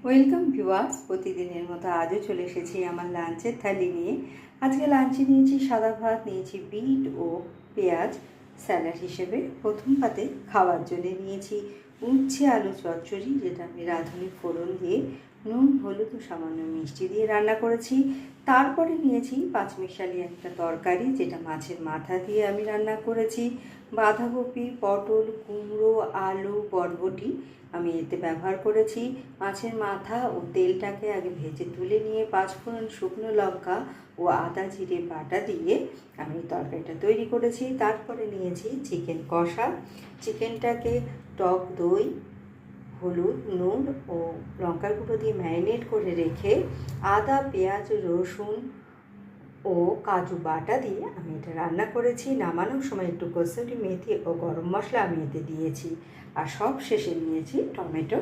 Welcome viewers, প্রতিদিনের মতো আজও চলে এসেছি আমার লাঞ্চের থালি নিয়ে। আজকে লাঞ্চে নিয়েছি সাদা ভাত, নিয়েছি বিট ও পেঁয়াজ স্যালাড হিসেবে। প্রথম পাতে খাওয়ার জন্য নিয়েছি উচ্ছে আলু চচ্চড়ি, যেটা আমি রাঁধুনি ফোড়ন দিয়ে নুন হলুদ ও সামান্য মিষ্টি দিয়ে রান্না করেছি। তারপরে নিয়েছি পাঁচমিশালি একটা তরকারি, যেটা মাছের মাথা দিয়ে আমি রান্না করেছি। বাঁধাকপি, পটল, কুমড়ো, আলু, বরবটি আমি এতে ব্যবহার করেছি। মাছের মাথা ও তেলটাকে আগে ভেজে তুলে নিয়ে পাঁচফোড়ন, শুকনো লঙ্কা ও আদা জিরে বাটা দিয়ে আমি তরকারিটা তৈরি করেছি। তারপরে নিয়েছি চিকেন কষা। চিকেনটাকে টক দই, হলুদ, নুন ও লঙ্কার গুঁড়ো দিয়ে ম্যারিনেট করে রেখে আদা, পেঁয়াজ, রসুন ও কাজু বাটা দিয়ে আমি এটা রান্না করেছি। নামানোর সময় একটু কসুরি মেথি ও গরম মশলা আমি এতে দিয়েছি। আর সব শেষে নিয়েছি টমেটো